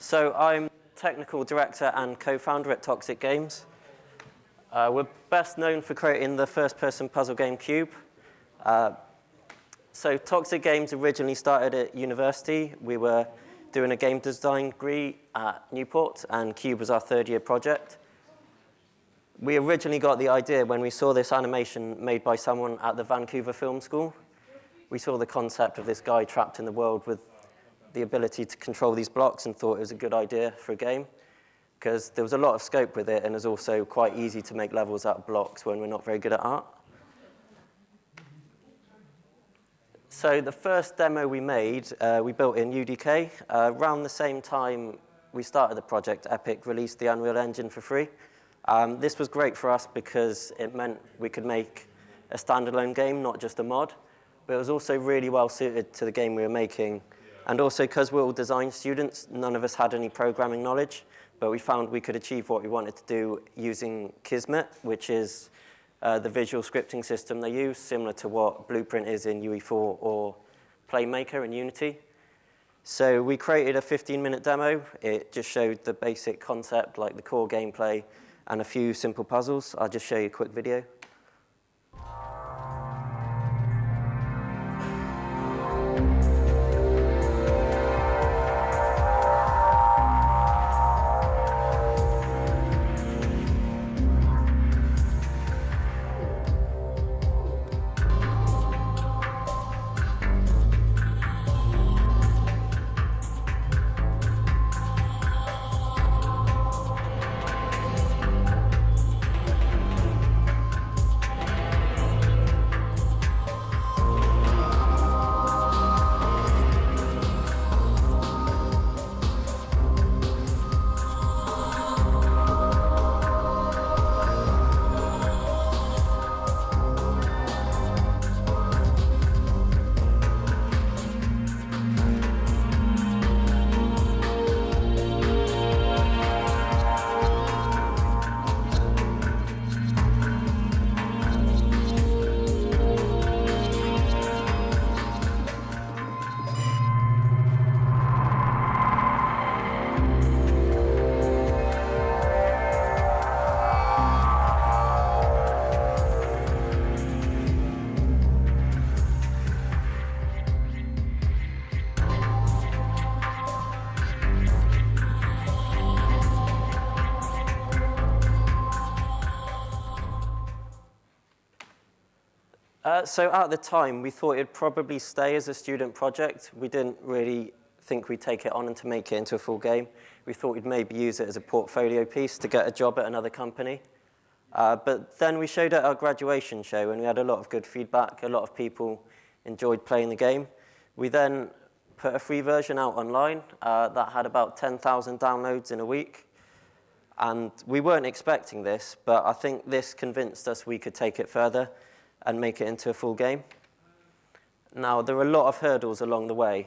So I'm technical director and co-founder at Toxic Games. We're best known for creating the first-person puzzle game Cube. So Toxic Games originally started at university. We were doing a game design degree at Newport, and Cube was our third-year project. We originally got the idea when we saw this animation made by someone at the Vancouver Film School. We saw the concept of this guy trapped in the world with the ability to control these blocks and thought it was a good idea for a game because there was a lot of scope with it and it was also quite easy to make levels out of blocks when we're not very good at art. So the first demo we made, we built in UDK. Around the same time we started the project, Epic released the Unreal Engine for free. This was great for us because it meant we could make a standalone game, not just a mod, but it was also really well suited to the game we were making. And also because we're all design students, none of us had any programming knowledge, but we found we could achieve what we wanted to do using Kismet, which is the visual scripting system they use, similar to what Blueprint is in UE4 or Playmaker in Unity. So we created a 15-minute demo. It just showed the basic concept, like the core gameplay, and a few simple puzzles. I'll just show you a quick video. So at the time, we thought it'd probably stay as a student project. We didn't really think we'd take it on and to make it into a full game. We thought we'd maybe use it as a portfolio piece to get a job at another company. But then we showed it at our graduation show, and we had a lot of good feedback. A lot of people enjoyed playing the game. We then put a free version out online that had about 10,000 downloads in a week. And we weren't expecting this, but I think this convinced us we could take it further and make it into a full game. Now, there were a lot of hurdles along the way.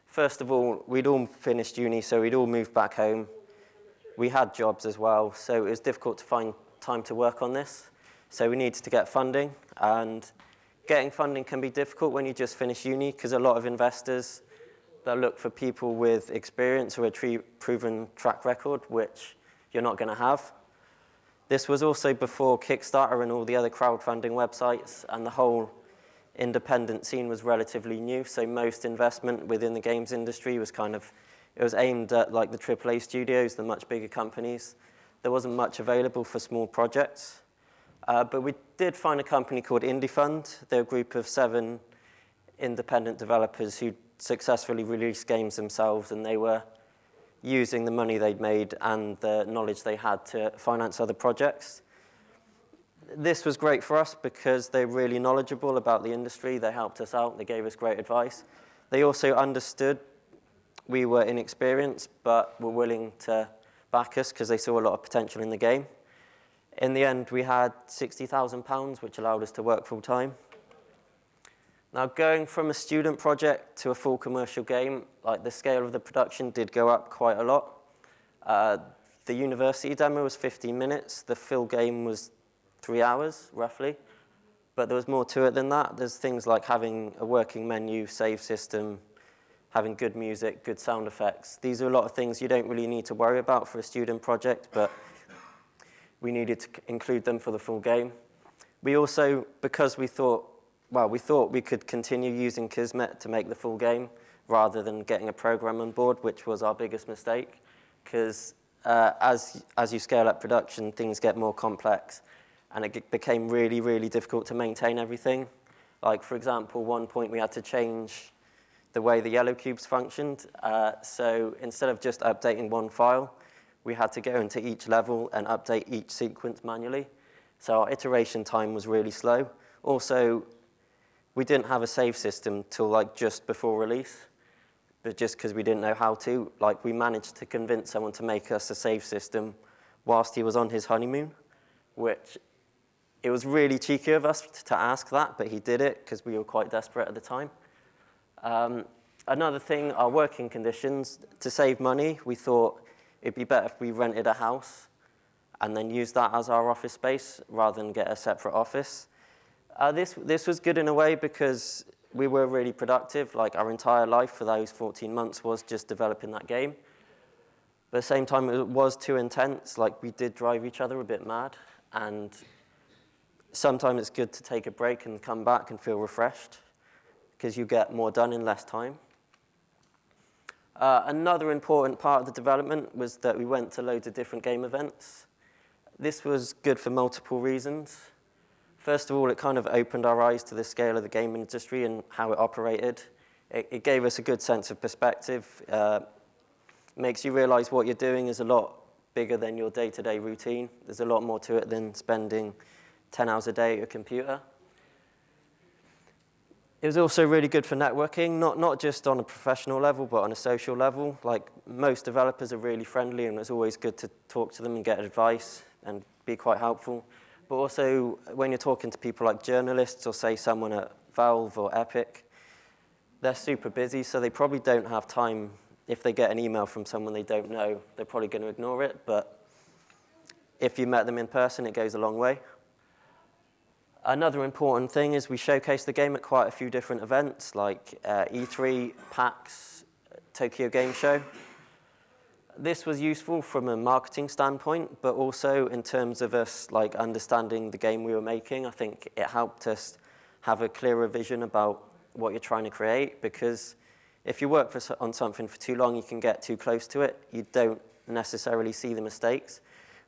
First of all, we'd all finished uni, so we'd all moved back home. We had jobs as well, so it was difficult to find time to work on this. So we needed to get funding, and getting funding can be difficult when you just finish uni, because a lot of investors, they'll look for people with experience or a proven track record, which you're not going to have. This was also before Kickstarter and all the other crowdfunding websites, and the whole independent scene was relatively new, so most investment within the games industry was it was aimed at like the AAA studios, the much bigger companies. There wasn't much available for small projects. But we did find a company called Indie Fund. They're a group of 7 independent developers who successfully released games themselves, and they were using the money they'd made and the knowledge they had to finance other projects. This was great for us because they're really knowledgeable about the industry. They helped us out. They gave us great advice. They also understood we were inexperienced, but were willing to back us because they saw a lot of potential in the game. In the end, we had £60,000, which allowed us to work full time. Now, going from a student project to a full commercial game, like the scale of the production did go up quite a lot. The university demo was 15 minutes. The full game was 3 hours, roughly. But there was more to it than that. There's things like having a working menu, save system, having good music, good sound effects. These are a lot of things you don't really need to worry about for a student project, but we needed to include them for the full game. We also, because we thought we could continue using Kismet to make the full game rather than getting a program on board, which was our biggest mistake, because as you scale up production, things get more complex, and it became really, really difficult to maintain everything. Like, for example, one point we had to change the way the yellow cubes functioned. So instead of just updating one file, we had to go into each level and update each sequence manually. So our iteration time was really slow. Also, we didn't have a save system till like just before release, but just because we didn't know how to. Like, we managed to convince someone to make us a save system whilst he was on his honeymoon, which it was really cheeky of us to ask that, but he did it because we were quite desperate at the time. Another thing, our working conditions. To save money, we thought it'd be better if we rented a house and then used that as our office space rather than get a separate office. This was good in a way because we were really productive. Like, our entire life for those 14 months was just developing that game. But at the same time, it was too intense. Like, we did drive each other a bit mad, and sometimes it's good to take a break and come back and feel refreshed because you get more done in less time. Another important part of the development was that we went to loads of different game events. This was good for multiple reasons. First of all, it kind of opened our eyes to the scale of the game industry and how it operated. It gave us a good sense of perspective. Makes you realize what you're doing is a lot bigger than your day-to-day routine. There's a lot more to it than spending 10 hours a day at your computer. It was also really good for networking, not just on a professional level, but on a social level. Like, most developers are really friendly, and it's always good to talk to them and get advice and be quite helpful. But also, when you're talking to people like journalists or, say, someone at Valve or Epic, they're super busy, so they probably don't have time. If they get an email from someone they don't know, they're probably going to ignore it. But if you met them in person, it goes a long way. Another important thing is we showcased the game at quite a few different events, like E3, PAX, Tokyo Game Show. This was useful from a marketing standpoint, but also in terms of us like understanding the game we were making. I think it helped us have a clearer vision about what you're trying to create, because if you work on something for too long, you can get too close to it. You don't necessarily see the mistakes.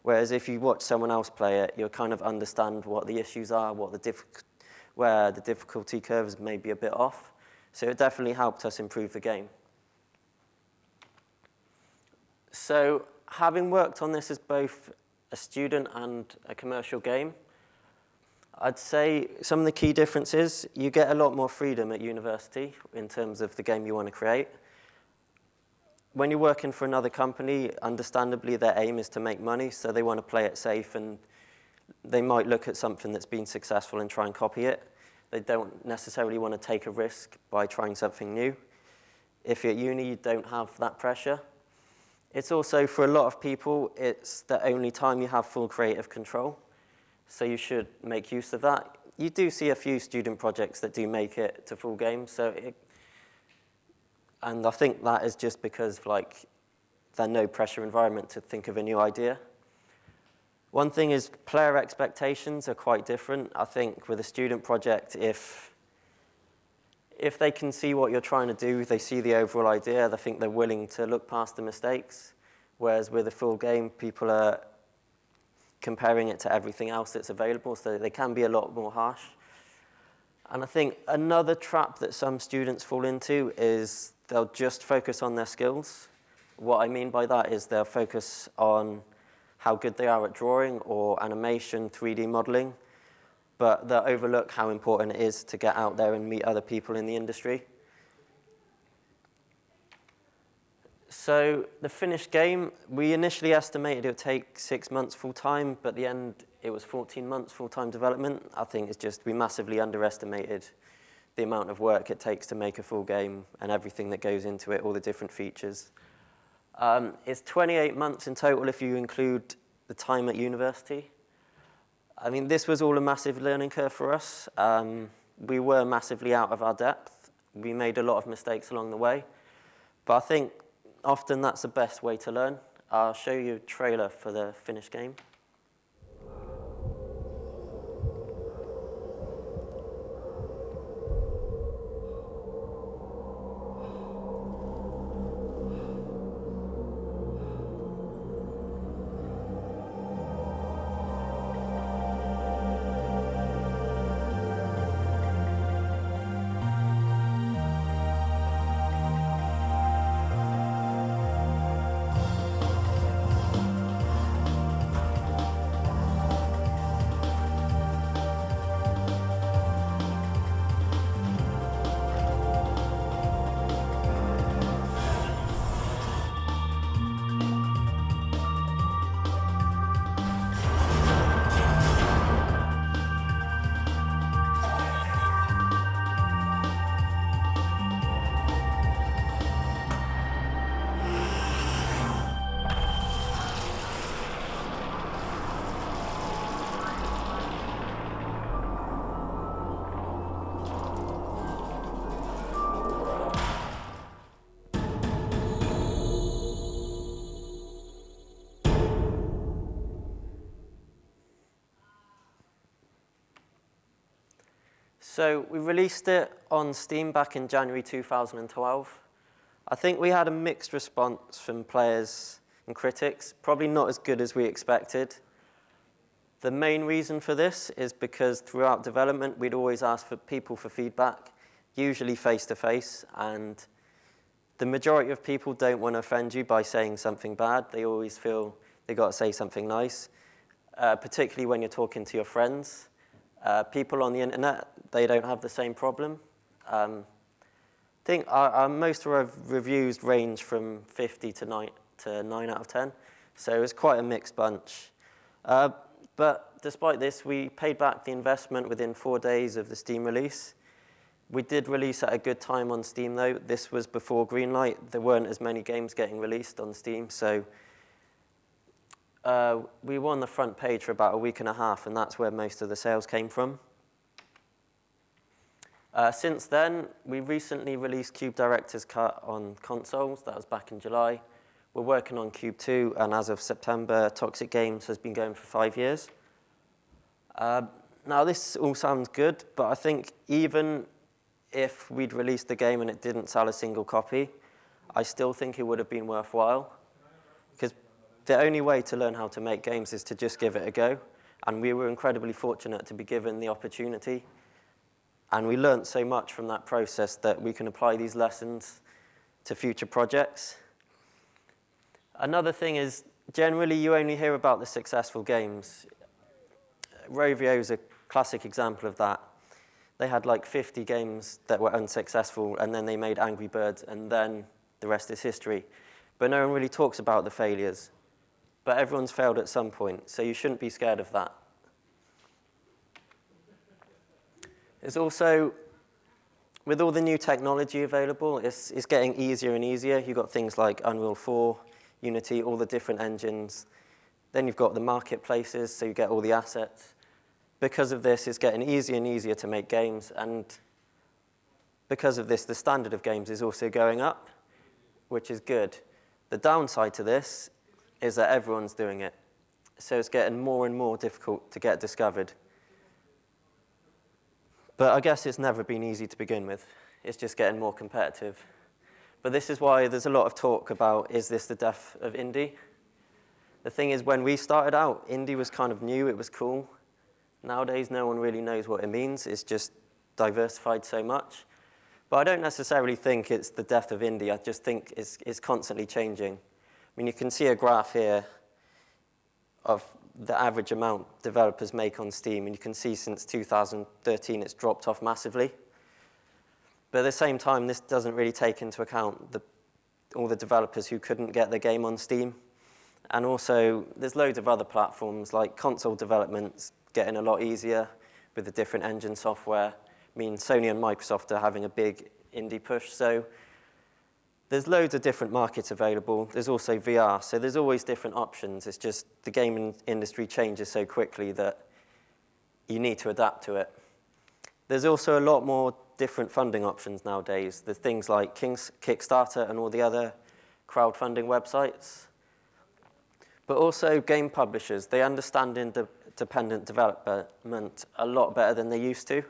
Whereas if you watch someone else play it, you'll kind of understand what the issues are, where the difficulty curves may be a bit off. So it definitely helped us improve the game. So having worked on this as both a student and a commercial game, I'd say some of the key differences: you get a lot more freedom at university in terms of the game you want to create. When you're working for another company, understandably, their aim is to make money, so they want to play it safe, and they might look at something that's been successful and try and copy it. They don't necessarily want to take a risk by trying something new. If you're at uni, you don't have that pressure. It's also, for a lot of people, it's the only time you have full creative control, so you should make use of that. You do see a few student projects that do make it to full game, and I think that is just because there's no pressure environment to think of a new idea. One thing is player expectations are quite different. I think with a student project, if they can see what you're trying to do, they see the overall idea, I think they're willing to look past the mistakes. Whereas with a full game, people are comparing it to everything else that's available, so they can be a lot more harsh. And I think another trap that some students fall into is they'll just focus on their skills. What I mean by that is they'll focus on how good they are at drawing or animation, 3D modeling, but they'll overlook how important it is to get out there and meet other people in the industry. So the finished game, we initially estimated it would take 6 months full-time, but at the end it was 14 months full-time development. I think it's just we massively underestimated the amount of work it takes to make a full game and everything that goes into it, all the different features. It's 28 months in total if you include the time at university. I mean, this was all a massive learning curve for us. We were massively out of our depth. We made a lot of mistakes along the way. But I think often that's the best way to learn. I'll show you a trailer for the finished game. So we released it on Steam back in January 2012. I think we had a mixed response from players and critics, probably not as good as we expected. The main reason for this is because throughout development, we'd always ask for people for feedback, usually face-to-face, and the majority of people don't want to offend you by saying something bad. They always feel they got to say something nice, particularly when you're talking to your friends. People on the internet, they don't have the same problem. I think most of our reviews range from 50 to 9 out of 10, so it was quite a mixed bunch. But despite this, we paid back the investment within 4 days of the Steam release. We did release at a good time on Steam, though. This was before Greenlight. There weren't as many games getting released on Steam, so we were on the front page for about a week and a half, and that's where most of the sales came from. Since then, we recently released Cube Director's Cut on consoles. That was back in July. We're working on Cube 2, and as of September, Toxic Games has been going for 5 years. Now, this all sounds good, but I think even if we'd released the game and it didn't sell a single copy, I still think it would have been worthwhile. Because the only way to learn how to make games is to just give it a go. And we were incredibly fortunate to be given the opportunity. And we learned so much from that process that we can apply these lessons to future projects. Another thing is, generally, you only hear about the successful games. Rovio is a classic example of that. They had like 50 games that were unsuccessful, and then they made Angry Birds, and then the rest is history. But no one really talks about the failures. But everyone's failed at some point, so you shouldn't be scared of that. There's also, with all the new technology available, it's getting easier and easier. You've got things like Unreal 4, Unity, all the different engines. Then you've got the marketplaces, so you get all the assets. Because of this, it's getting easier and easier to make games, and because of this, the standard of games is also going up, which is good. The downside to this is that everyone's doing it, so it's getting more and more difficult to get discovered. But I guess it's never been easy to begin with. It's just getting more competitive. But this is why there's a lot of talk about, is this the death of indie? The thing is, when we started out, indie was kind of new, it was cool. Nowadays, no one really knows what it means. It's just diversified so much. But I don't necessarily think it's the death of indie. I just think it's constantly changing. I mean, you can see a graph here of the average amount developers make on Steam, and you can see since 2013 it's dropped off massively. But at the same time, this doesn't really take into account all the developers who couldn't get their game on Steam. And also, there's loads of other platforms, like console development's getting a lot easier with the different engine software. I mean, Sony and Microsoft are having a big indie push, so there's loads of different markets available. There's also VR, so there's always different options. It's just the gaming industry changes so quickly that you need to adapt to it. There's also a lot more different funding options nowadays. There's things like Kickstarter and all the other crowdfunding websites. But also game publishers, they understand independent development a lot better than they used to.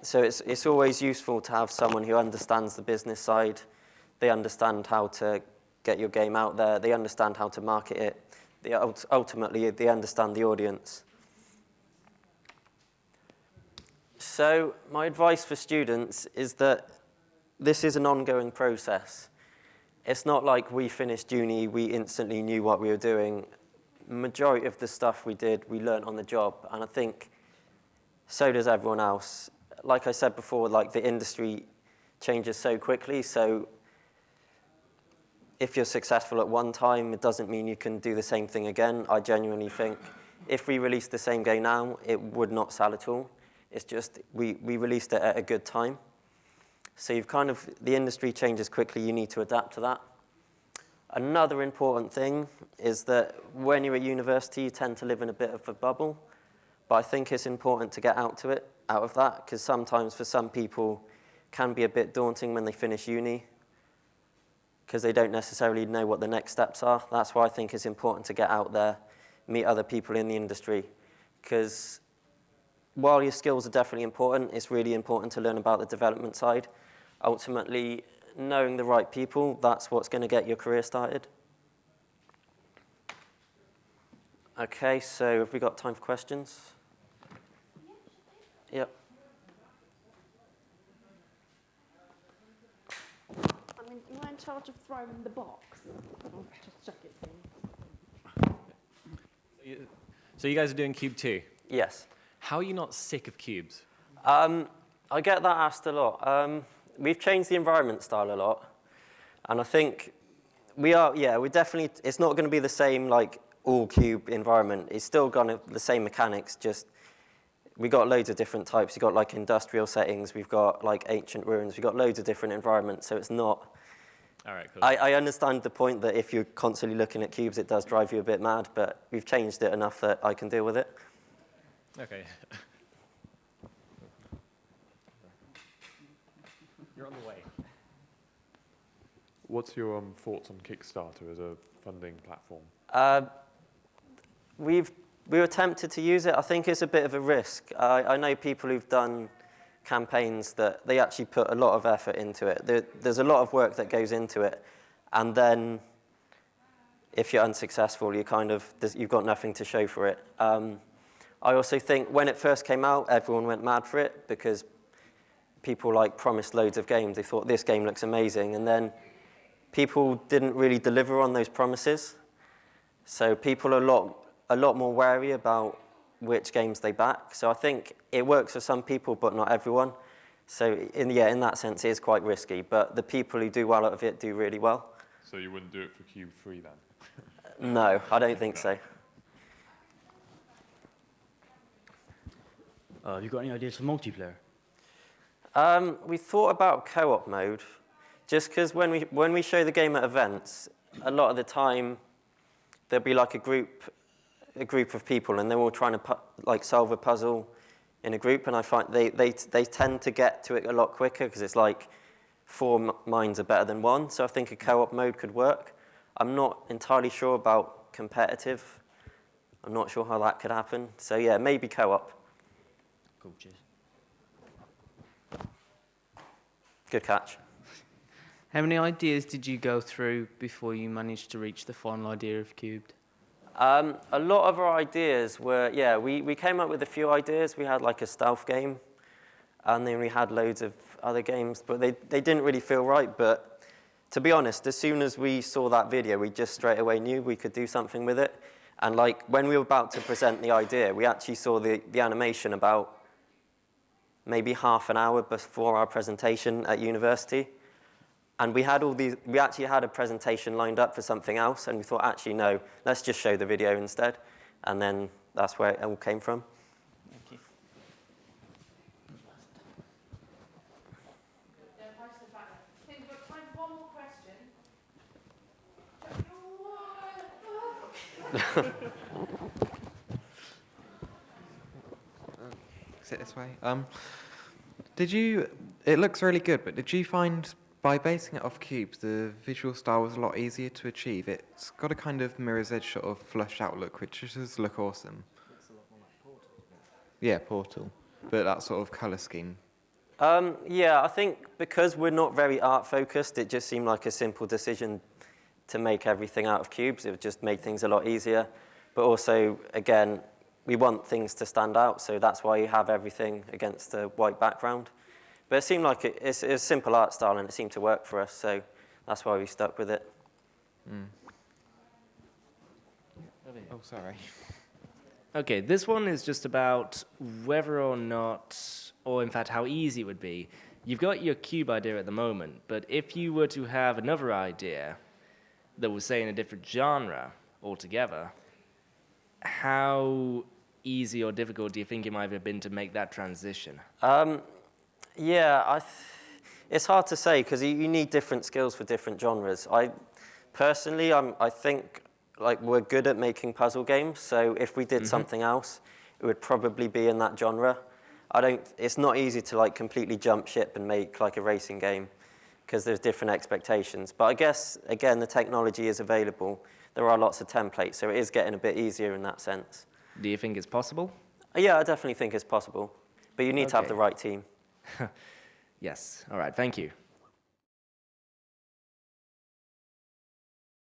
So it's always useful to have someone who understands the business side. They understand how to get your game out there. They understand how to market it. Ultimately, they understand the audience. So my advice for students is that this is an ongoing process. It's not like we finished uni, we instantly knew what we were doing. Majority of the stuff we did, we learned on the job, and I think so does everyone else. Like I said before, like the industry changes so quickly, so if you're successful at one time, it doesn't mean you can do the same thing again. I genuinely think if we released the same game now, it would not sell at all. It's just we released it at a good time. So the industry changes quickly, you need to adapt to that. Another important thing is that when you're at university, you tend to live in a bit of a bubble. But I think it's important to get out of that, because sometimes for some people it can be a bit daunting when they finish uni, because they don't necessarily know what the next steps are. That's why I think it's important to get out there, meet other people in the industry, because while your skills are definitely important, it's really important to learn about the development side. Ultimately, knowing the right people, that's what's going to get your career started. Okay, so have we got time for questions? Yep. I mean, am I in charge of throwing the box? I'll just check it. So you guys are doing Cube 2? Yes. How are you not sick of cubes? I get that asked a lot. We've changed the environment style a lot, and I think we definitely, it's not going to be the same like all cube environment. It's still got the same mechanics, just we got loads of different types. We've got like industrial settings, we've got like ancient ruins, we've got loads of different environments, so it's not... All right, cool. I understand the point that if you're constantly looking at cubes, it does drive you a bit mad, but we've changed it enough that I can deal with it. Okay. You're on the way. What's your thoughts on Kickstarter as a funding platform? We were tempted to use it. I think it's a bit of a risk. I know people who've done campaigns that they actually put a lot of effort into it. There's a lot of work that goes into it, and then if you're unsuccessful, you've got nothing to show for it. I also think when it first came out, everyone went mad for it because people promised loads of games. They thought this game looks amazing, and then people didn't really deliver on those promises. So people are a lot more wary about which games they back. So I think it works for some people, but not everyone. So in that sense, it is quite risky. But the people who do well out of it do really well. So you wouldn't do it for Cube 3 then? No, I don't think so. Have you got any ideas for multiplayer? We thought about co-op mode, just because when we show the game at events, a lot of the time there'll be like a group of people, and they're all trying to solve a puzzle in a group, and I find they tend to get to it a lot quicker because it's like 4 minds are better than 1. So I think a co-op mode could work. I'm not entirely sure about competitive. I'm not sure how that could happen. So yeah, maybe co-op. Cool, cheers. Good catch. How many ideas did you go through before you managed to reach the final idea of Cubed? A lot of our ideas were, we came up with a few ideas. We had like a stealth game, and then we had loads of other games, but they didn't really feel right. But to be honest, as soon as we saw that video, we just straight away knew we could do something with it. And when we were about to present the idea, we actually saw the animation about maybe half an hour before our presentation at university. And we actually had a presentation lined up for something else, and we thought, actually, no, let's just show the video instead. And then that's where it all came from. Thank you. I think we've got time for one more question. sit this way. It looks really good, but did you find by basing it off cubes, the visual style was a lot easier to achieve? It's got a kind of mirror's edge sort of flushed out look, which does look awesome. Looks a lot more like Portal, doesn't it? Yeah, Portal. But that sort of colour scheme. Yeah, I think because we're not very art focused, it just seemed like a simple decision to make everything out of cubes. It would just make things a lot easier. But also, again, we want things to stand out, so that's why you have everything against a white background. But it seemed like it's a simple art style, and it seemed to work for us, so that's why we stuck with it. Mm. Oh, sorry. Okay, this one is just about whether or not, or in fact how easy it would be. You've got your cube idea at the moment, but if you were to have another idea that was, say, in a different genre altogether, how easy or difficult do you think it might have been to make that transition? Yeah, it's hard to say because you need different skills for different genres. Personally, I think like we're good at making puzzle games, so if we did something else, it would probably be in that genre. It's not easy to like completely jump ship and make like a racing game because there's different expectations. But I guess, again, the technology is available. There are lots of templates, so it is getting a bit easier in that sense. Do you think it's possible? Yeah, I definitely think it's possible. But you need to have the right team. Yes. All right. Thank you.